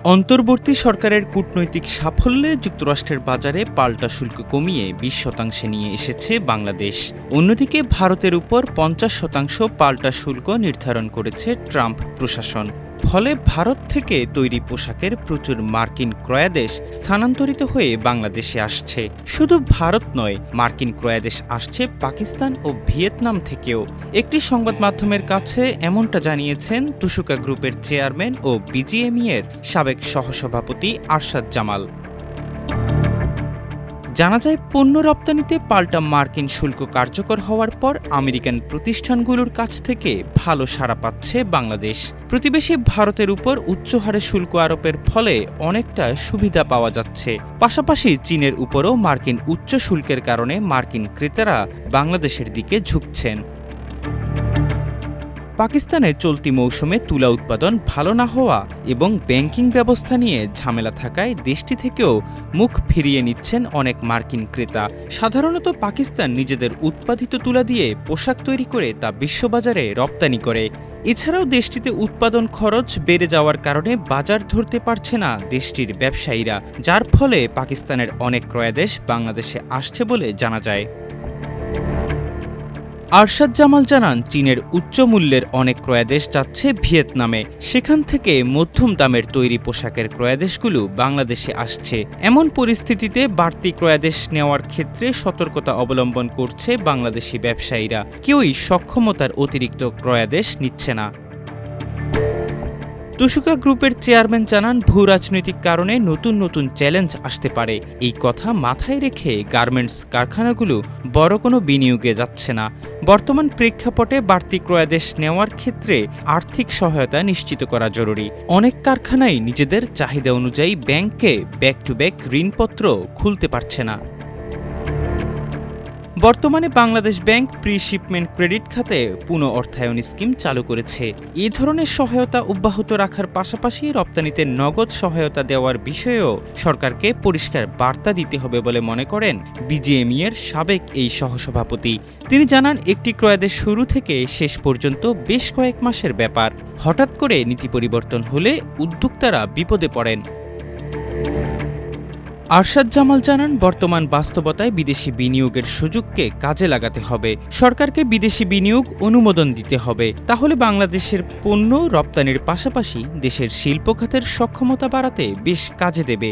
অন্তর্বর্তী সরকারের কূটনৈতিক সাফল্যে যুক্তরাষ্ট্রের বাজারে পাল্টা শুল্ক কমিয়ে ২০% নিয়ে এসেছে বাংলাদেশ। অন্যদিকে ভারতের উপর ৫০% পাল্টা শুল্ক নির্ধারণ করেছে ট্রাম্প প্রশাসন। ফলে ভারত থেকে তৈরি পোশাকের প্রচুর মার্কিন ক্রয়াদেশ স্থানান্তরিত হয়ে বাংলাদেশে আসছে। শুধু ভারত নয়, মার্কিন ক্রয়াদেশ আসছে পাকিস্তান ও ভিয়েতনাম থেকেও। একটি সংবাদ মাধ্যমের কাছে এমনটা জানিয়েছেন তুষুকা গ্রুপের চেয়ারম্যান ও বিজিএমইএর সাবেক সহসভাপতি আরশাদ জামাল। জানা যায়, পণ্য রপ্তানিতে পাল্টা মার্কিন শুল্ক কার্যকর হওয়ার পর আমেরিকান প্রতিষ্ঠানগুলোর কাছ থেকে ভালো সাড়া পাচ্ছে বাংলাদেশ। প্রতিবেশী ভারতের উপর উচ্চ হারে শুল্ক আরোপের ফলে অনেকটা সুবিধা পাওয়া যাচ্ছে। পাশাপাশি চীনের উপরও মার্কিন উচ্চ শুল্কের কারণে মার্কিন ক্রেতারা বাংলাদেশের দিকে ঝুঁকছেন। পাকিস্তানে চলতি মৌসুমে তুলা উৎপাদন ভালো না হওয়া এবং ব্যাংকিং ব্যবস্থা নিয়ে ঝামেলা থাকায় দেশটি থেকেও মুখ ফিরিয়ে নিচ্ছেন অনেক মার্কিন ক্রেতা। সাধারণত পাকিস্তান নিজেদের উৎপাদিত তুলা দিয়ে পোশাক তৈরি করে তা বিশ্ববাজারে রপ্তানি করে। এছাড়াও দেশটিতে উৎপাদন খরচ বেড়ে যাওয়ার কারণে বাজার ধরতে পারছে না দেশটির ব্যবসায়ীরা, যার ফলে পাকিস্তানের অনেক ক্রয়াদেশ বাংলাদেশে আসছে বলে জানা যায়। আরশাদ জামাল জানান, চীনের উচ্চ মূল্যের অনেক ক্রয়াদেশ যাচ্ছে ভিয়েতনামে। সেখান থেকে মধ্যম দামের তৈরি পোশাকের ক্রয়াদেশগুলো বাংলাদেশে আসছে। এমন পরিস্থিতিতে বাড়তি ক্রয়াদেশ নেওয়ার ক্ষেত্রে সতর্কতা অবলম্বন করছে বাংলাদেশি ব্যবসায়ীরা। কেউই সক্ষমতার অতিরিক্ত ক্রয়াদেশ নিচ্ছে না। তুষুকা গ্রুপের চেয়ারম্যান জানান, ভূ রাজনৈতিক কারণে নতুন নতুন চ্যালেঞ্জ আসতে পারে। এই কথা মাথায় রেখে গার্মেন্টস কারখানাগুলো বড় কোনো বিনিয়োগে যাচ্ছে না। বর্তমান প্রেক্ষাপটে বাড়তি ক্রয়াদেশ নেওয়ার ক্ষেত্রে আর্থিক সহায়তা নিশ্চিত করা জরুরি। অনেক কারখানাই নিজেদের চাহিদা অনুযায়ী ব্যাংকে ব্যাক টু ব্যাক ঋণপত্র খুলতে পারছে না। বর্তমানে Bangladesh bank pre shipment credit খাতে পুনঃ অর্থায়ন স্কিম চালু করেছে। এই ধরনের সহায়তা অব্যাহত রাখার পাশাপাশি রপ্তানিতে নগদ সহায়তা দেওয়ার বিষয়েও সরকারকে পরিষ্কার বার্তা দিতে হবে বলে মনে করেন বিজিএমইএর সাবেক এই সহসভাপতি। তিনি জানান, একটি ক্রয়াদেশ শুরু থেকে শেষ পর্যন্ত বেশ কয়েক মাসের ব্যাপার। হঠাৎ করে নীতি পরিবর্তন হলে উদ্যোক্তারা বিপদে পড়েন। আরশাদ জামাল জানান, বর্তমান বাস্তবতায় বিদেশি বিনিয়োগের সুযোগকে কাজে লাগাতে হবে। সরকারকে বিদেশি বিনিয়োগ অনুমোদন দিতে হবে। তাহলে বাংলাদেশের পণ্য রপ্তানির পাশাপাশি দেশের শিল্প খাতের সক্ষমতা বাড়াতে বেশ কাজে দেবে।